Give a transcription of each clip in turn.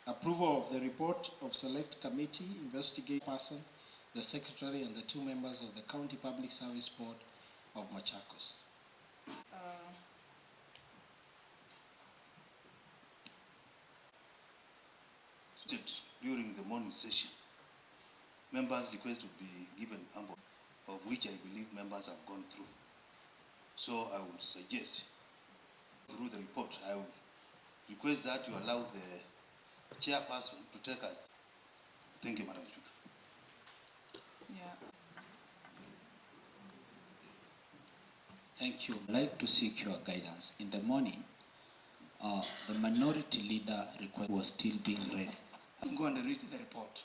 Approval of the report of Select Committee, Investigate Person, the Secretary and the 2 members of the County Public Service Board of Machakos. During the morning session, members' request to be given ample, of which I believe members have gone through. So I would suggest, through the report, I would request that you allow the chairperson to take us. Thank you, Madam Speaker. Yeah. Thank you. I'd like to seek your guidance. In the morning, the minority leader request was still being read. I'm going to read the report.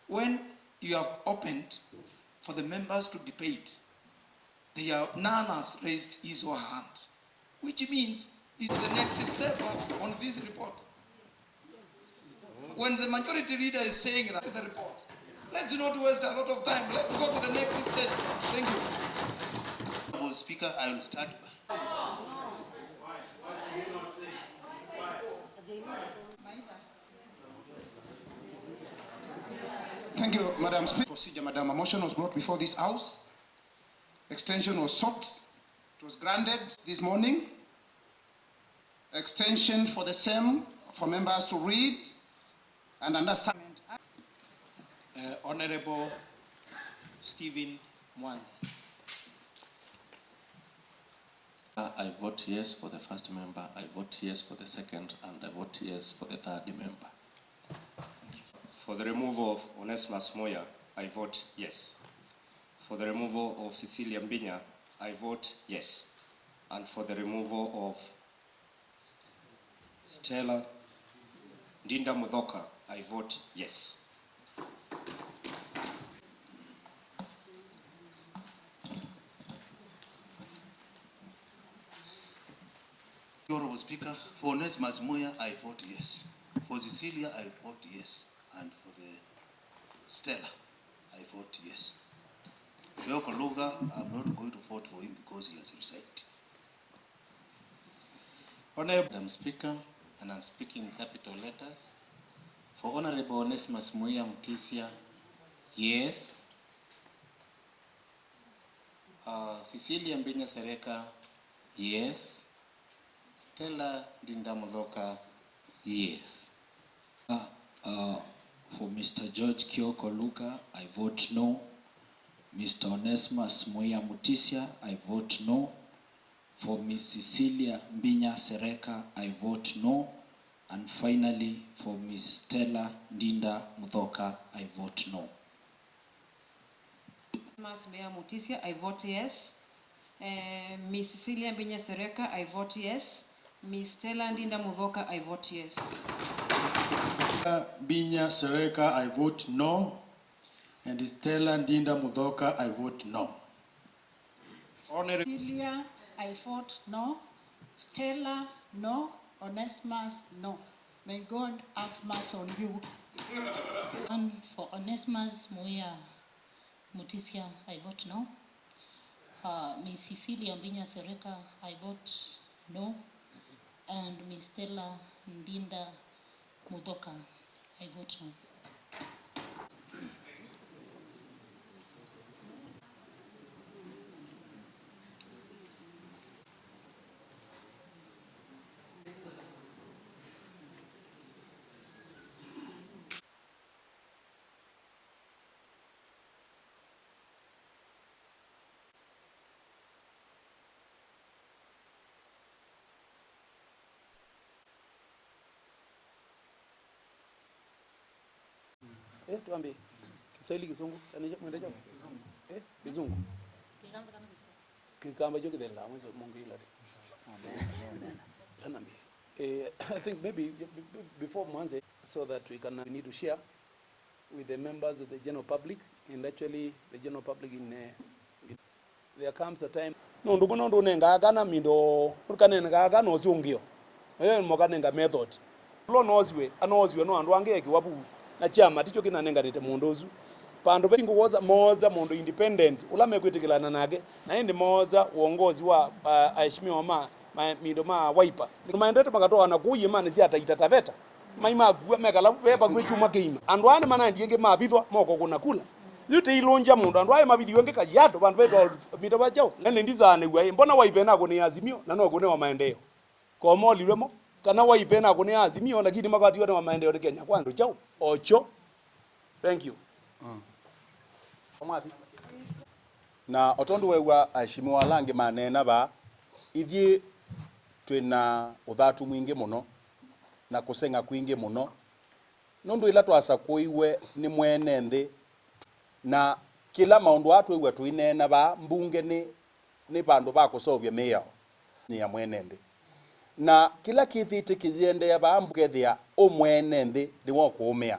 When you have opened for the members to debate, none has raised his or her hand, which means this is the next step on this report. When the majority leader is saying that in the report, let's not waste a lot of time. Let's go to the next step. Thank you. Mr. Speaker, I will start. Thank you, Madam Speaker. Procedure, Madam. A motion was brought before this House. Extension was sought. It was granted this morning. Extension for the same, for members to read and understand. Honorable Stephen Mwan. I vote yes for the first member, I vote yes for the second, and I vote yes for the third member. For the removal of Onesmus Moya, I vote yes. For the removal of Cecilia Mbinya, I vote yes. And for the removal of Stella Ndinda Mudhoka, I vote yes. Honorable Speaker, for Onesmus Moya, I vote yes. For Cecilia, I vote yes. And for the Stella, I vote yes. Kyoko Luga, I'm not going to vote for him because he has resigned. Honorable Madam Speaker, and I'm speaking capital letters. For Honorable Onesmus Moya Mutisia, yes. Cecilia Mbinya Sereka, yes. Stella Ndinda Mudhoka, yes. For Mr. George Kyoko Luga, I vote no. Mr. Onesmus Moya Mutisia, I vote no. For Ms. Cecilia Mbinya Sereka, I vote no. And finally, for Ms. Stella Ndinda Mudhoka, I vote no. Onesmus Moya Mutisia, I vote yes. Ms. Cecilia Mbinya Sereka, I vote yes. Ms. Stella Ndinda Mudhoka, I vote yes. Mbinya Sereka, I vote no. And Stella Ndinda Mudhoka, I vote no. Honorable Cecilia, I vote no. Stella, no. Onesmus, no. May God have mercy on you. And for Onesmus Moya Mutisia, I vote no. Ms. Cecilia Mbinya Sereka, I vote no. And Ms. Stella Ndinda Mudhoka, I vote no. Tuambie Kiswahili Kizungu mwende japo Kizungu Kikamba joki de la mwezo Mungu ila I think maybe before Mwanze, so that we need to share with the members of the general public, and actually the general public there comes a time no ndugu nenga kana mindo urkanenga kana osiungio mokanenga method lo nozwe anozwe no andu angeki wabu na chama ticho kinanenganite mundozu pandu bengu woza moza mundu independent ulame kwitikilana nake na ndi moza uongozi wa aheshimiwa mindo ma wiper maendeleo makatoa na kuyima ni sia taita taveta maima gua megala beba gwe chuma keima andwane mana ndienge mabithwa moko kuna kula yute ilonja mundu andwaye mabithio nge kajiado bandu bedo mito bajao nene ndizane gwa mbona waipena ko ni azimio na no kune wa maendeleo ko moliremo kana waipena ko ni azimio lakini makati wa maendeleo de Kenya kwanza chao ocho. Thank you. Na otondu wewa ashimiwa lange manena ba ithie twina uthatu mwingi muno na kusenga kwingi muno nundu ila twasa kuiwe ni mwene nthi na kila maundu atu iwe tuinena ba mbunge ni bandu ba kusovya miyao ni ya mwene nthi na kila kithiti kiziende ya ba mbunge thia umwene nthi ndiwo kuumia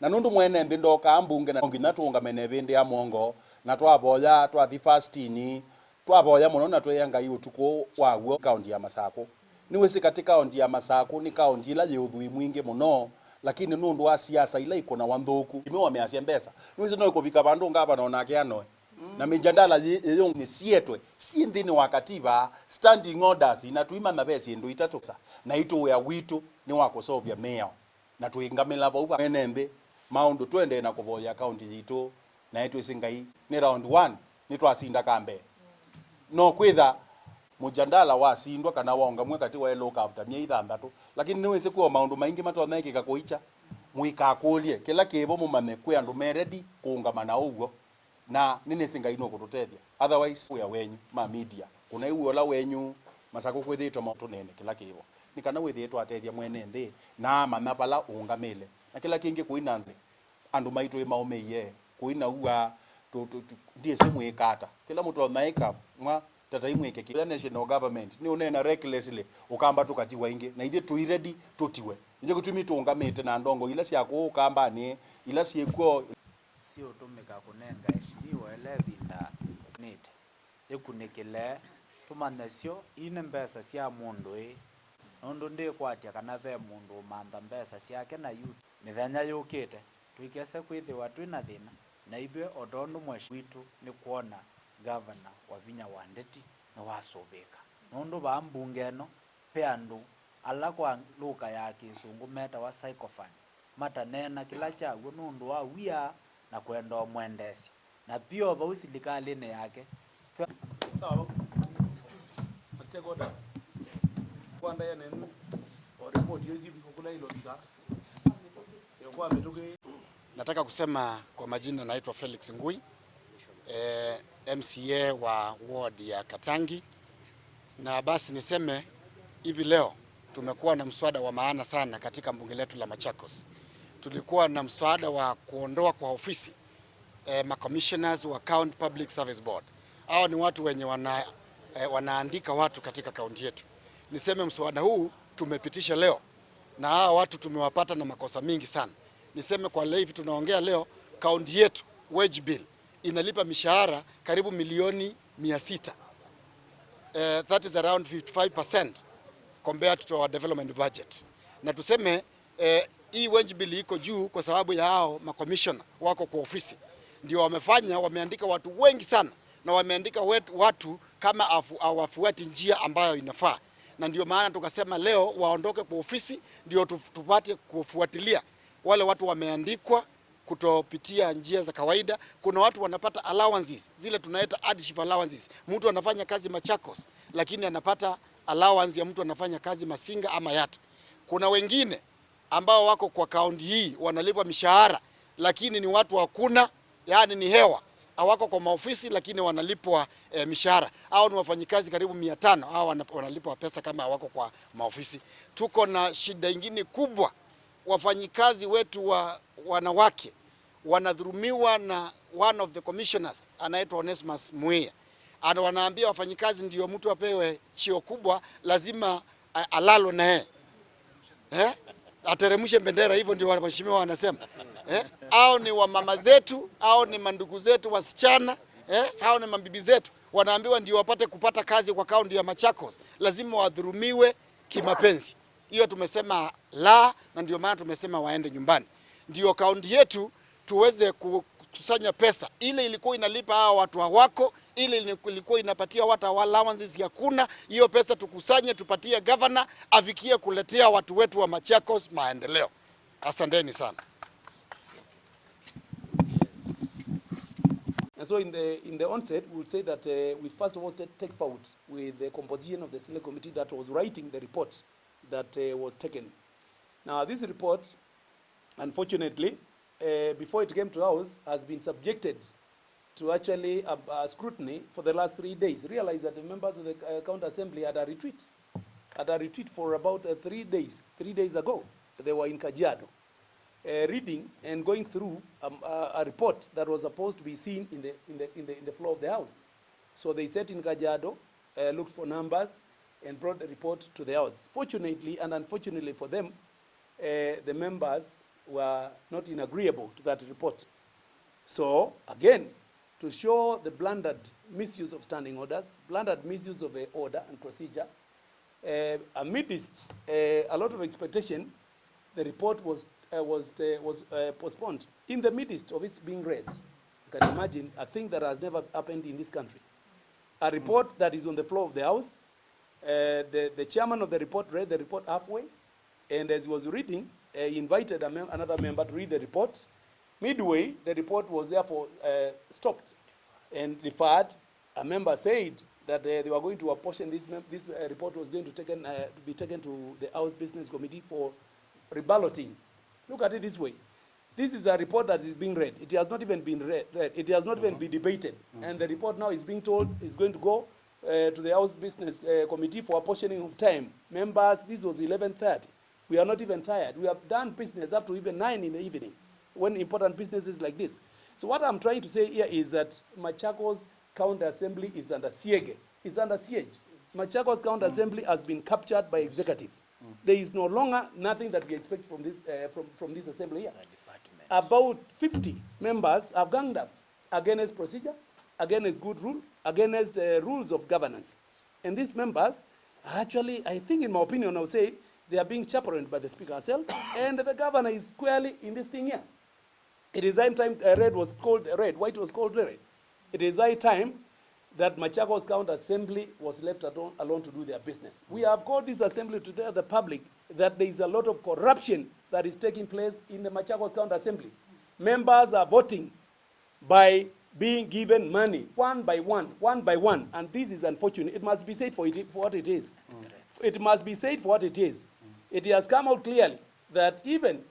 na nundu mwene nthi ndoka mbunge na nginya tuungamene bindi ya mongo na twaboya twathi fastini twaboya muno na tweyanga yutuko waguo kaunti ya Masako ni wese katika kaunti ya Masako ni kaunti ila yeuthui mwingi muno lakini nundu wa siasa ila iko na wandhuku imewa measia mbesa ni wese no ikuvika bandu ngaba naona yake anoe na mijandala yeyo ni sietwe si nthini wa katiba standing orders inatuima na besi ndu itatu na itu ya witu ni wa kusovya meo na tuingamila ba uba enembe maundu twende na kuvoya kaunti yitu na yetu isingai ni round 1 ni twasinda kambe no kwitha mujandala wasindwa kana waongamwe kati wa loka after mie ithandatu lakini ni wese kuwa maundu maingi matomekika kuicha muikakulie kila kibo mumame kwi andu meredi kuungamana uguo na nini singai no kututethia otherwise we wenyu ma media kuna iwe ola wenyu Masako kwithitwa maundu nene kila kibo ni kana withitwa atethia mwene nthi na mamapala ungamile na kila kingi kuina nthi andu maitu imaumeie kuina uwa ndiye semu ikata kila mtu anaika mwa tata imweke kila national government ni unena recklessly ukamba tukati wainge na ithie tu ready tutiwe nje kutumi tuungamite na ndongo ila cia kukamba ni ila ciekuo sio tumika kunenga heshimiwa elevinda nite ikunikile tumanasio ine mbesa cia mundu nundu ndi kwatia kana ve mundu mantha mbesa ciake na yu mithenya yukite twikese kwithiwa twina thina na ithwe otondu mweshi witu ni kuona governor wa vinya wa ndeti na wasubika nundu ba mbunge no pe andu ala kwa luka ya kisungu meta wa psychophone matanena kila chaguo nundu wa wia na kwenda mwendesi na pio ba usilikali ne yake sawa take orders kwanda ya nenu o report yezi bikokula ilo bika kwa metuke. Nataka kusema kwa majina naitwa Felix Ngui, MCA wa ward ya Katangi, na basi niseme hivi leo tumekuwa na mswada wa maana sana katika bunge letu la Machakos. Tulikuwa na mswada wa kuondoa kwa ofisi commissioners wa County Public Service Board. Hao ni watu wenye wanaandika watu katika kaunti yetu. Niseme mswada huu tumepitisha leo na hao watu tumewapata na makosa mingi sana. Niseme kwa leo hivi tunaongea leo kaunti yetu wage bill inalipa mishahara karibu milioni 600. That is around 55% compared to our development budget. Na tuseme hii wage bill iko juu kwa sababu ya hao makomishona wako kwa ofisi. Ndio wameandika watu wengi sana na wameandika watu kama hawafuati njia ambayo inafaa. Na ndio maana tukasema leo waondoke kwa ofisi ndio tupate kufuatilia wale watu wameandikwa kutopitia njia za kawaida. Kuna watu wanapata allowances zile tunaita hardship allowances. Mtu anafanya kazi Machakos lakini anapata allowance ya mtu anafanya kazi Masinga ama Yata. Kuna wengine ambao wako kwa kaunti hii wanalipa mishahara lakini ni watu hakuna, yani ni hewa. Hawako kwa maofisi lakini wanalipwa mishahara. Hao ni wafanyikazi karibu 500, hao wanalipwa pesa kama hawako kwa maofisi. Tuko na shida nyingine kubwa. Wafanyikazi wetu wa wanawake wanadhulumiwa na one of the commissioners anaitwa Onesmus Muia. Wanaambia wafanyikazi ndio mtu apewe cheo kubwa lazima alalo na yeye. Ateremshe bendera, hivyo ndio waheshimiwa wanasema. Hao ni wamama zetu, hao ni mandugu zetu wasichana, hao ni mabibi zetu. Wanaambiwa ndio wapate kupata kazi kwa kaunti ya Machakos lazima wadhulumiwe kimapenzi. Hiyo tumesema la, na ndio maana tumesema waende nyumbani. Ndio kaunti yetu tuweze kukusanya pesa ile ilikuwa inalipa hao watu hawako Ile ilikuwa inapatia watu allowances hakuna. Hiyo pesa tukusanye, tupatie governor afikie kuletea watu wetu wa Machakos maendeleo. Asanteni sana. And so in the onset, we'll say that we first of all take forward with the composition of the select committee that was writing the report that was taken. Now, this report, unfortunately, before it came to us, has been subjected to actually scrutiny for the last 3 days. Realize that the members of the County Assembly had a retreat for about 3 days. 3 days ago, they were in Kajiado. Reading and going through a report that was supposed to be seen in the floor of the House. So they sat in Kajiado, looked for numbers, and brought the report to the House. Fortunately and unfortunately for them, the members were not agreeable to that report. So again, to show the blundered misuse of standing orders, blundered misuse of the order and procedure, amidst a lot of expectation, the report was postponed in the midst of its being read. You can imagine a thing that has never happened in this country. A report that is on the floor of the House. The chairman of the report read the report halfway, and as he was reading, he invited another member to read the report. Midway, the report was therefore stopped and deferred. A member said that they were going to apportion this report was going to be taken to the House Business Committee for reballoting. Look at it this way. This is a report that is being read. It has not even been read. It has not even been debated. And the report now is being told is going to go to the House Business Committee for apportioning of time. Members, this was 11:30. We are not even tired. We have done business up to even 9 in the evening when important businesses like this. So what I'm trying to say here is that Machakos County Assembly is under siege. It's under siege. Machakos County Assembly has been captured by executive. There is no longer nothing that we expect from this assembly here. About 50 members have ganged up against procedure, against good rule, against rules of governance. And these members, actually, I think in my opinion, I would say, they are being chaperoned by the Speaker herself, and the governor is squarely in this thing here. It is high time red was called red, white was called red. It is high time that Machakos County Assembly was left alone to do their business. We have called this assembly to tell the public that there is a lot of corruption that is taking place in the Machakos County Assembly. Members are voting by being given money, one by one, and this is unfortunate. It must be said for what it is. It must be said for what it is. It has come out clearly that even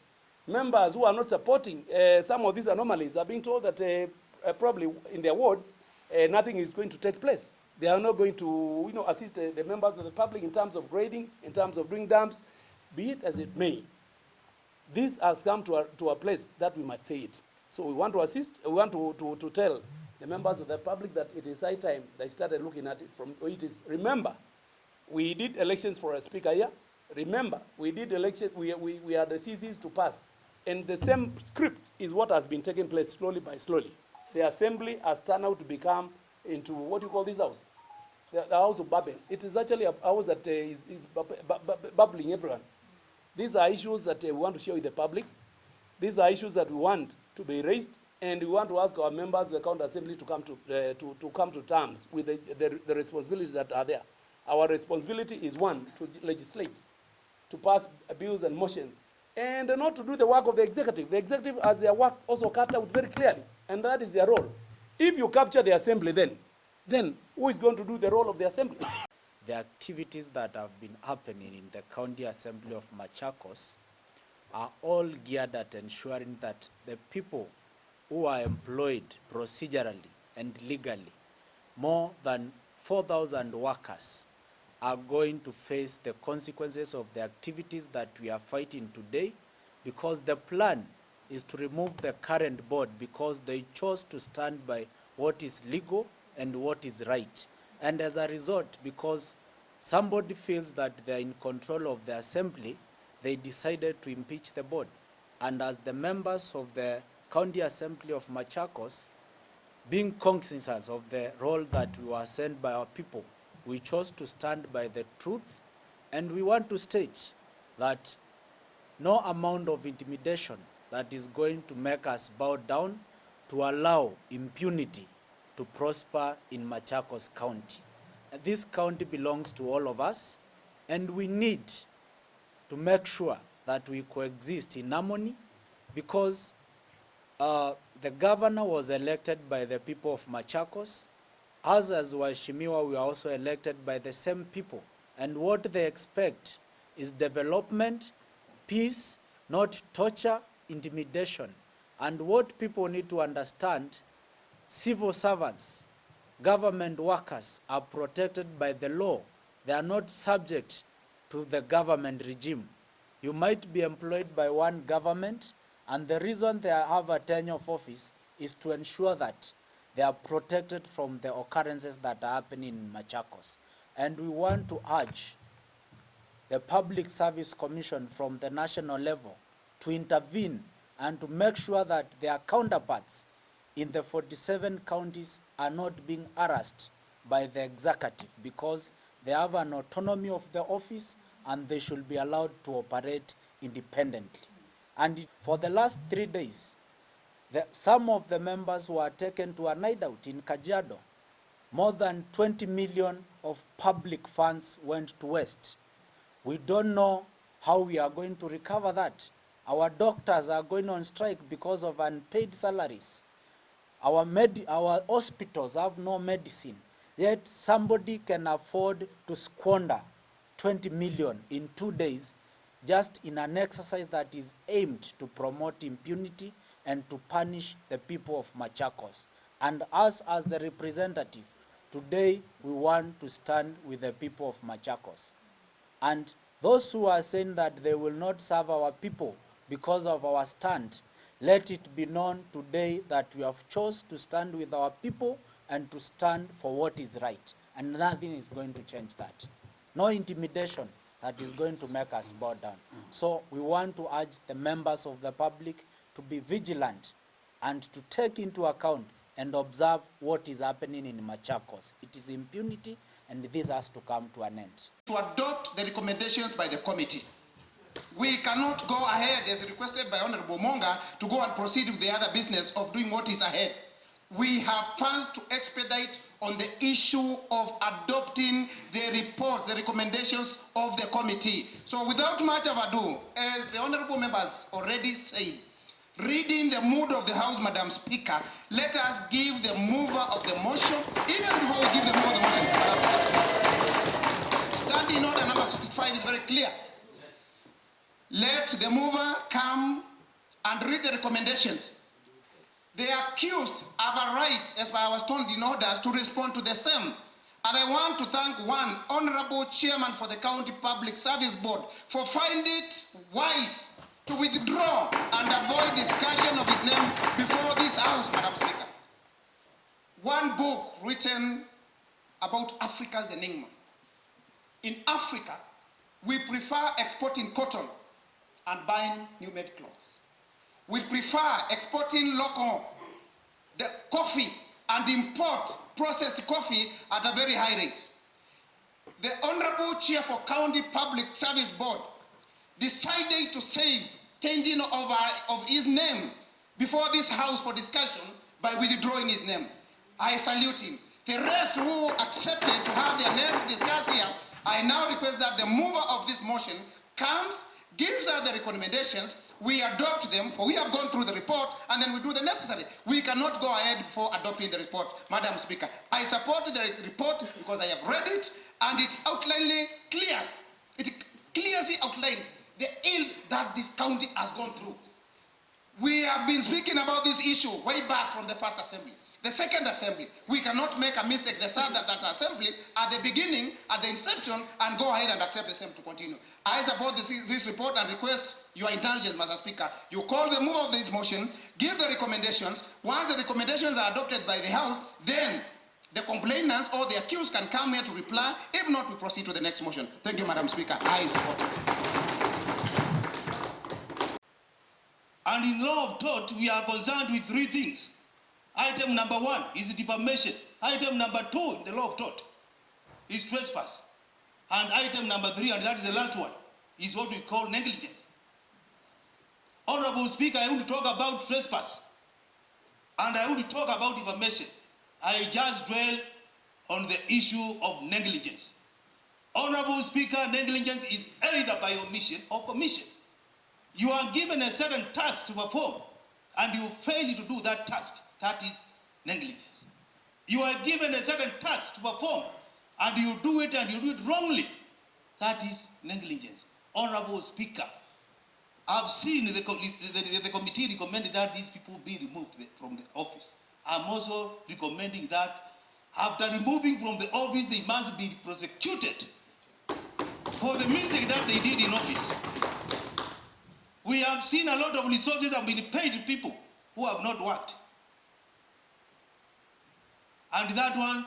members who are not supporting some of these anomalies are being told that probably in their wards, nothing is going to take place. They are not going to, assist the members of the public in terms of grading, in terms of doing dumps, be it as it may. This has come to a place that we might say it. So we want to assist, we want to tell the members of the public that it is high time they started looking at it from where it is. Remember, we did elections for a speaker here. Remember, we did elections, we had the CCs to pass. And the same script is what has been taking place slowly by slowly. The assembly has turned out to become into what you call this house, the house of Babel. It is actually a house that is bubbling everyone. These are issues that we want to share with the public. These are issues that we want to be raised, and we want to ask our members of the county assembly to come to terms with the responsibilities that are there. Our responsibility is one, to legislate, to pass bills and motions, and not to do the work of the executive. The executive has their work also cut out very clearly, and that is their role. If you capture the assembly, then who is going to do the role of the assembly? The activities that have been happening in the County Assembly of Machakos are all geared at ensuring that the people who are employed procedurally and legally, more than 4,000 workers, are going to face the consequences of the activities that we are fighting today, because the plan is to remove the current board because they chose to stand by what is legal and what is right. And as a result, because somebody feels that they are in control of the assembly, they decided to impeach the board. And as the members of the County Assembly of Machakos, being cognizant of the role that we were sent by our people, we chose to stand by the truth, and we want to state that no amount of intimidation that is going to make us bow down to allow impunity to prosper in Machakos County. This county belongs to all of us, and we need to make sure that we coexist in harmony, because the governor was elected by the people of Machakos. Us as Waheshimiwa, we are also elected by the same people, and what they expect is development, peace, not torture, intimidation. And what people need to understand, civil servants, government workers are protected by the law. They are not subject to the government regime. You might be employed by one government, and the reason they have a tenure of office is to ensure that they are protected from the occurrences that are happening in Machakos. And we want to urge the Public Service Commission from the national level to intervene and to make sure that their counterparts in the 47 counties are not being harassed by the executive, because they have an autonomy of the office and they should be allowed to operate independently. And for the last 3 days, some of the members were taken to a hideout in Kajiado. More than 20 million of public funds went to waste. We don't know how we are going to recover that. Our doctors are going on strike because of unpaid salaries. Our hospitals have no medicine. Yet somebody can afford to squander 20 million in 2 days just in an exercise that is aimed to promote impunity and to punish the people of Machakos. And us as the representative, today we want to stand with the people of Machakos. And those who are saying that they will not serve our people because of our stand, let it be known today that we have chosen to stand with our people and to stand for what is right. And nothing is going to change that. No intimidation that is going to make us bow down. So we want to urge the members of the public to be vigilant and to take into account and observe what is happening in Machakos. It is impunity, and this has to come to an end. To adopt the recommendations by the committee. We cannot go ahead, as requested by Honorable Monga, to go and proceed with the other business of doing what is ahead. We have funds to expedite on the issue of adopting the report, the recommendations of the committee. So without much of ado, as the honorable members already said, reading the mood of the House, Madam Speaker, let us give the mover of the motion, even before we give the mover of the motion, Standing order number 65 is very clear. Let the mover come and read the recommendations. The accused have a right, as I was told in orders, to respond to the same. And I want to thank one honorable chairman for the County Public Service Board for finding it wise to withdraw and avoid discussion of his name before this House, Madam Speaker. One book written about Africa's enigma. In Africa, we prefer exporting cotton and buying new-made clothes. We prefer exporting local the coffee and import processed coffee at a very high rate. The Honorable Chair for County Public Service Board decided to save changing of his name before this House for discussion by withdrawing his name. I salute him. The rest who accepted to have their names discussed here, I now request that the mover of this motion comes, gives us the recommendations, we adopt them, for we have gone through the report, and then we do the necessary. We cannot go ahead before adopting the report. Madam Speaker, I support the report because I have read it, and it outlinely clears, it clearly outlines the ills that this county has gone through. We have been speaking about this issue way back from the first assembly. The second assembly, we cannot make a mistake, the third that assembly, at the beginning, at the inception, and go ahead and accept the same to continue. I support this report and request your indulgence, Mr. Speaker. You call the mover of this motion, give the recommendations. Once the recommendations are adopted by the House, then the complainants or the accused can come here to reply. If not, we proceed to the next motion. Thank you, Madam Speaker. I support it. And in law of tort, we are concerned with three things. Item number 1 is defamation. Item number 2 in the law of tort is trespass. And item number 3, and that is the last one, is what we call negligence. Honorable Speaker, I want to talk about trespass. And I want to talk about defamation. I just dwell on the issue of negligence. Honorable Speaker, negligence is either by omission or commission. You are given a certain task to perform and you fail to do that task. That is negligence. You are given a certain task to perform and you do it wrongly. That is negligence. Honorable Speaker, I've seen the committee recommended that these people be removed from the office. I'm also recommending that after removing from the office, they must be prosecuted for the mistake that they did in office. We have seen a lot of resources have been paid to people who have not worked. And that one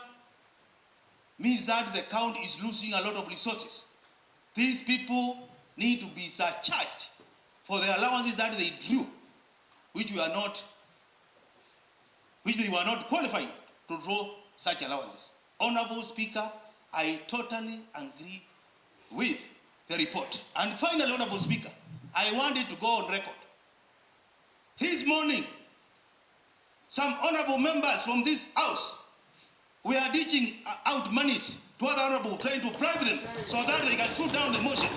means that the county is losing a lot of resources. These people need to be surcharged for the allowances that they drew, which they were not qualified to draw such allowances. Honorable Speaker, I totally agree with the report. And finally, Honorable Speaker, I wanted to go on record. This morning, some honorable members from this house were ditching out monies to other honorable, trying to bribe them so that they can shoot down the motion.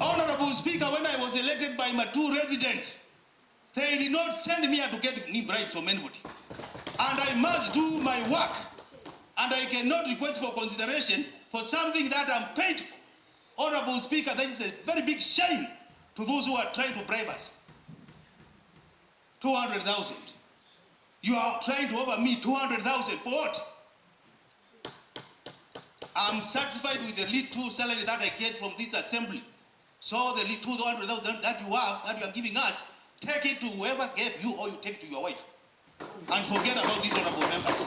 Honorable Speaker, when I was elected by my 2 residents, they did not send me to get any bribes from anybody. And I must do my work. And I cannot request for consideration for something that I'm paid for. Honorable Speaker, that is a very big shame to those who are trying to bribe us. 200,000. You are trying to offer me 200,000 for what? I'm satisfied with the lead 2 salary that I get from this assembly. So the lead 200,000 that you have, that you are giving us, take it to whoever gave you, or you take it to your wife. And forget about these honorable members.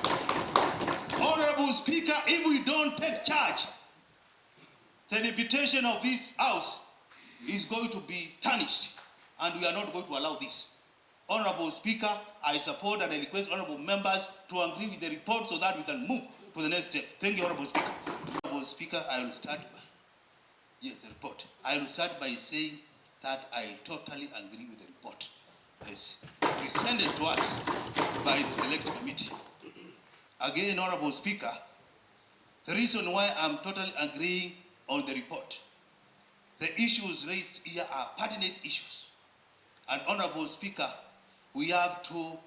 Honorable Speaker, if we don't take charge, the reputation of this house is going to be tarnished, and we are not going to allow this. Honorable Speaker, I support and I request honorable members to agree with the report so that we can move to the next step. Thank you, Honorable Speaker. Honorable Speaker, I will start the report. I will start by saying that I totally agree with the report as presented to us by the Select Committee. Again, Honorable Speaker, the reason why I'm totally agreeing on the report, the issues raised here are pertinent issues. And Honorable Speaker, we have 2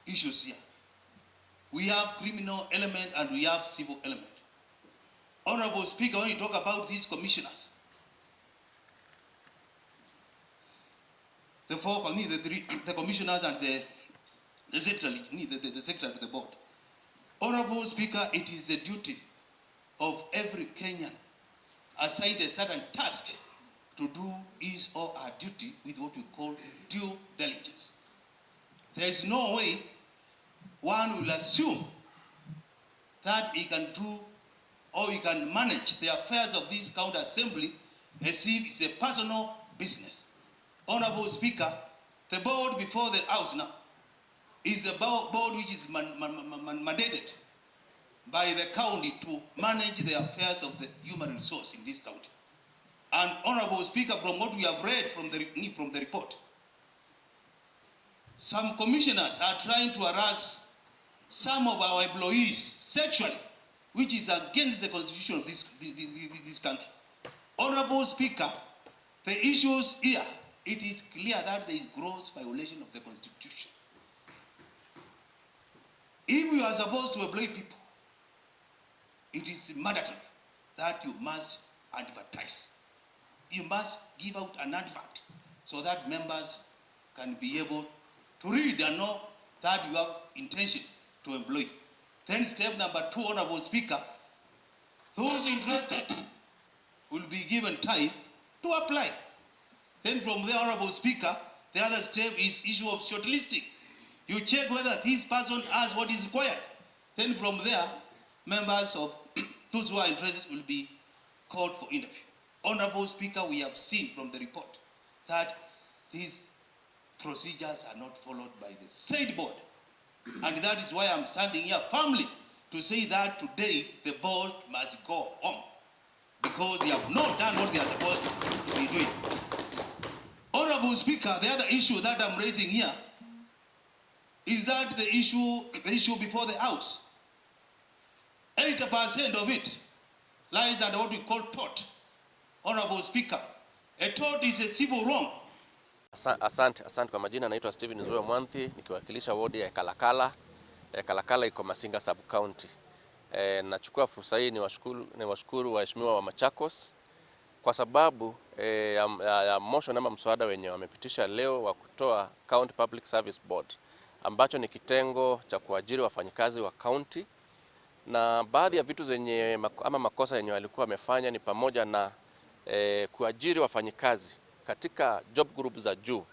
issues here. We have criminal element and we have civil element. Honorable Speaker, when you talk about these commissioners, the 4, the commissioners and the secretary, the secretary of the board. Honorable Speaker, it is the duty of every Kenyan assigned a certain task to do his or her duty with what we call due diligence. There is no way one will assume that he can do or he can manage the affairs of this county assembly as if it's a personal business. Honorable Speaker, the board before the house now is a board which is mandated by the county to manage the affairs of the human resource in this county. And Honorable Speaker, from what we have read from the report, some commissioners are trying to harass some of our employees sexually, which is against the constitution of this country. Honorable Speaker, the issues here, it is clear that there is gross violation of the constitution. If you are supposed to employ people, it is mandatory that you must advertise. You must give out an advert so that members can be able to read and know that you have intention to employ. Then step number 2, Honorable Speaker, those interested will be given time to apply. Then from there, Honorable Speaker, the other step is issue of shortlisting. You check whether this person has what is required. Then from there, members of those who are interested will be called for interview. Honorable Speaker, we have seen from the report that these procedures are not followed by the said board. And that is why I'm standing here firmly to say that today the board must go home because they have not done what they are supposed to be doing. Honorable Speaker, the other issue that I'm raising here Is that the issue before the House? 80% of it lies under what we call tort. Honorable Speaker, a tort is a civil wrong. Asante kwa majina, naitwa Steven Nzue Mwanthi nikiwakilisha wodi ya Kalakala. Kalakala iko Masinga sub county. Nachukua fursa hii ni washukuru waheshimiwa wa Machakos kwa sababu ya motion ama mswada wenye wamepitisha leo wa kutoa County Public Service Board ambacho ni kitengo cha kuajiri wafanyikazi wa county, na baadhi ya vitu zenye ama makosa yenye walikuwa wamefanya ni pamoja na kuajiri wafanyikazi katika job group za juu.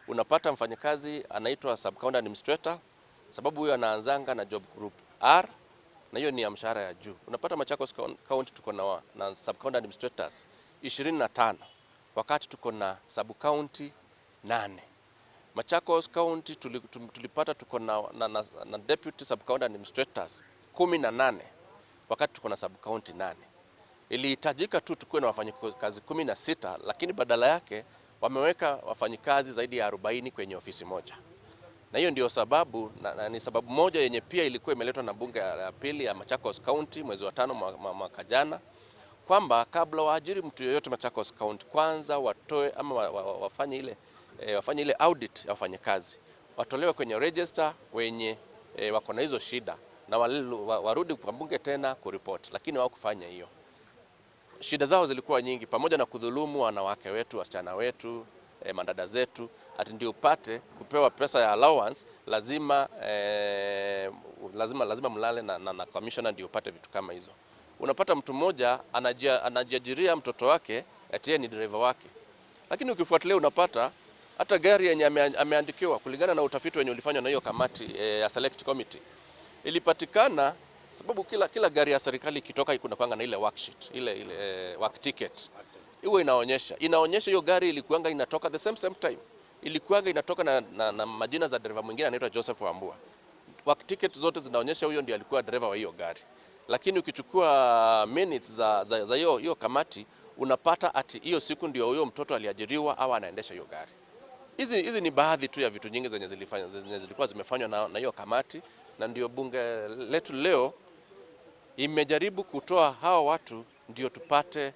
Unapata mfanyikazi anaitwa sub county administrator sababu huyo anaanzanga na job group R na hiyo ni ya mshahara ya juu. Unapata Machakos County tuko na sub county administrators 25 wakati tuko na sub county 8. Machakos County tulipata tuko na deputy sub county administrators 18 wakati tuko na sub county 8. Ilihitajika tu tukuwe na wafanyikazi 16, lakini badala yake wameweka wafanyikazi zaidi ya 40 kwenye ofisi moja. Na hiyo ndio sababu na ni sababu moja yenye pia ilikuwa imeletwa na bunge ya pili ya Machakos County mwezi wa 5 mwaka jana, kwamba kabla waajiri mtu yoyote Machakos County kwanza watoe ama wafanye ile audit ya wafanyikazi, watolewe kwenye register wenye wako na hizo shida na warudi kwa bunge tena kuripoti, lakini hawakufanya hiyo. Shida zao zilikuwa nyingi, pamoja na kudhulumu wanawake wetu, wasichana wetu, mandada zetu. Ati ndio upate kupewa pesa ya allowance lazima mlale na commissioner ndio upate vitu kama hizo. Unapata mtu mmoja anajiajiria mtoto wake ati yeye ni driver wake, lakini ukifuatilia unapata hata gari yenye ameandikiwa kulingana na utafiti wenye ulifanywa na hiyo kamati ya select committee ilipatikana, sababu kila gari ya serikali ikitoka ikuna kwanga na ile worksheet, ile work ticket. Iwe inaonyesha hiyo gari ilikuanga inatoka the same time. Ilikuanga inatoka na majina za driver mwingine anaitwa Joseph Wambua. Work ticket zote zinaonyesha huyo ndiye alikuwa driver wa hiyo gari. Lakini ukichukua minutes za hiyo kamati unapata ati hiyo siku ndio huyo mtoto aliajiriwa au anaendesha hiyo gari. Hizi ni baadhi tu ya vitu nyingi zenye zilikuwa zimefanywa na hiyo kamati, na ndio bunge letu leo imejaribu kutoa hao watu ndio tupate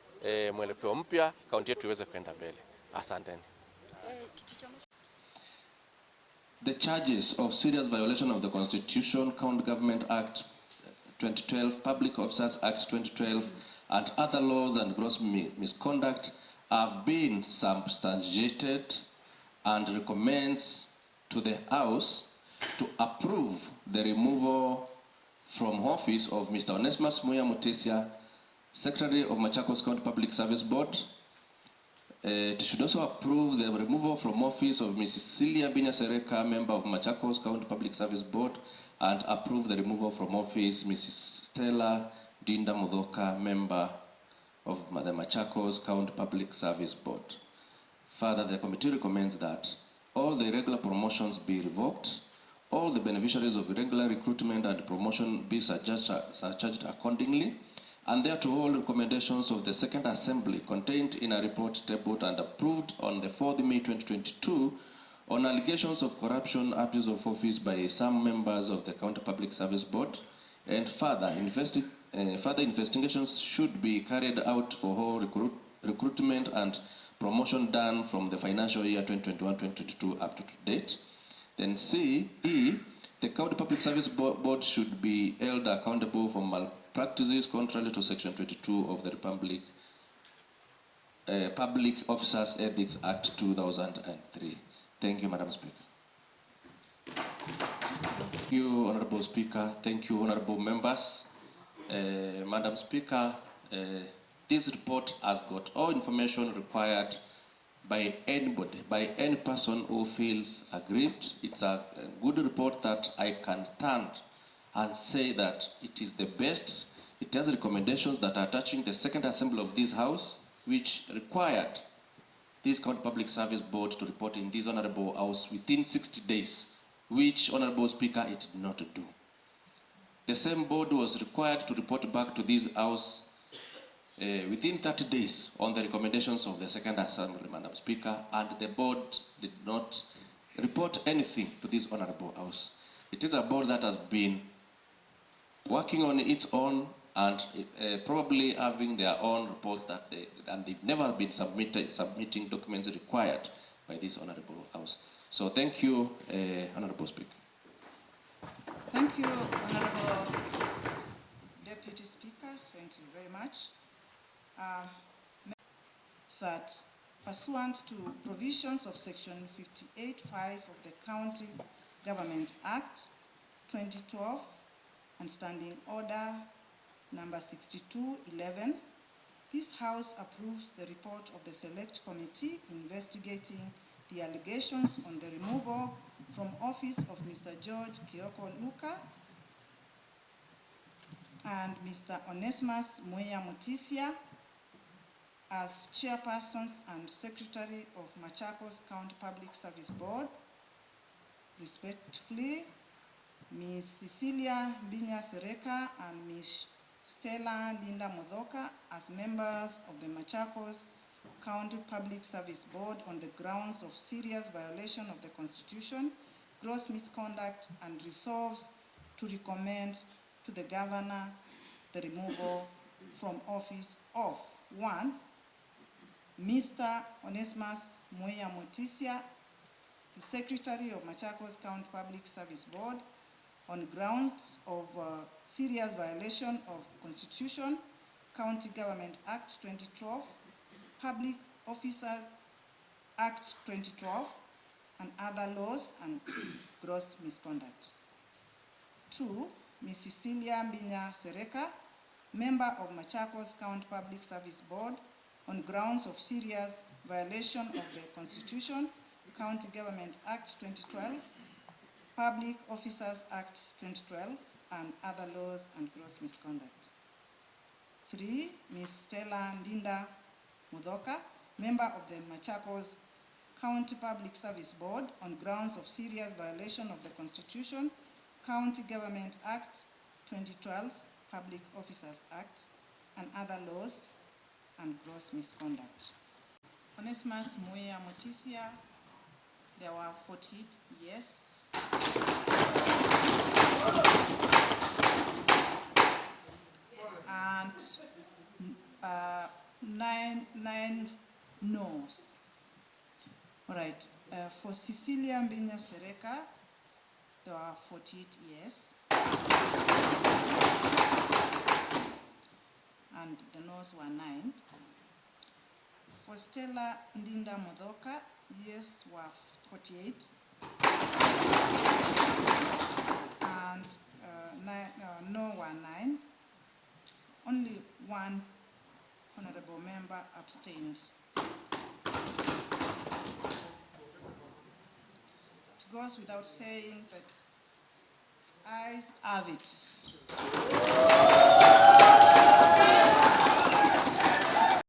mwelekeo mpya, kaunti yetu iweze kwenda mbele. Asanteni. The charges of serious violation of the Constitution, County Government Act 2012, Public Officers Act 2012, and other laws and gross misconduct have been substantiated and recommends to the House to approve the removal from office of Mr. Onesmus Mutisia, Secretary of Machakos County Public Service Board. It should also approve the removal from office of Mrs. Cecilia Mbinya Sereka, member of Machakos County Public Service Board, and approve the removal from office Mrs. Stella Dinda Mudoka, member of the Machakos County Public Service Board. Further, the committee recommends that all the irregular promotions be revoked, all the beneficiaries of irregular recruitment and promotion be surcharged accordingly, and thereto all recommendations of the Second Assembly contained in a report tabled and approved on the 4th May 2022 on allegations of corruption, abuse of office by some members of the County Public Service Board, and further investigations should be carried out for all recruitment and promotion done from the financial year 2021-2022 up to date. Then C, E, the County Public Service Board should be held accountable for malpractices contrary to Section 22 of the Public Officers Ethics Act 2003. Thank you, Madam Speaker. Thank you, Honorable Speaker. Thank you, Honorable Members. Madam Speaker, this report has got all information required by anybody, by any person who feels aggrieved. It's a good report that I can stand and say that it is the best. It has recommendations that are touching the Second Assembly of this House, which required this County Public Service Board to report in this Honorable House within 60 days, which Honorable Speaker it did not do. The same board was required to report back to this House within 30 days on the recommendations of the Second Assembly, Madam Speaker, and the board did not report anything to this Honorable House. It is a board that has been working on its own and probably having their own reports that they've never been submitting documents required by this Honorable House. So thank you, Honorable Speaker. Thank you, Honorable Deputy Speaker. Thank you very much. That pursuant to provisions of Section 58(5) of the County Government Act 2012 and Standing Order number 6211, this House approves the report of the Select Committee investigating the allegations on the removal from office of Mr. George Kioko Luka and Mr. Onesmus Mwea Mutisia as chairpersons and secretary of Machakos County Public Service Board, respectively, Ms. Cecilia Binya Sereka and Ms. Stella Linda Mudhoka as members of the Machakos County Public Service Board on the grounds of serious violation of the Constitution, gross misconduct, and resolves to recommend to the Governor the removal from office of 1. Mr. Onesmus Mwea Mutisia, the Secretary of Machakos County Public Service Board, on grounds of serious violation of Constitution, County Government Act 2012, Public Officers Act 2012, and other laws and gross misconduct. 2. Ms. Cecilia Mbinya Sereka, member of Machakos County Public Service Board, on grounds of serious violation of the Constitution, County Government Act 2012, Public Officers Act 2012, and other laws and gross misconduct. 3. Ms. Stella Linda Mudhoka, member of the Machakos County Public Service Board, on grounds of serious violation of the Constitution, County Government Act 2012, Public Officers Act, and other laws and gross misconduct. Onesmus Mwea Mutisia, there were 48 yes. And 9 no's. All right, for Cecilia Mbinya Sereka, there are 48 yes. And the no's were 9. For Stella Ndinda Mudhoka, yes were 48. And no were 9. Only one honorable member abstained. It goes without saying that ayes have it.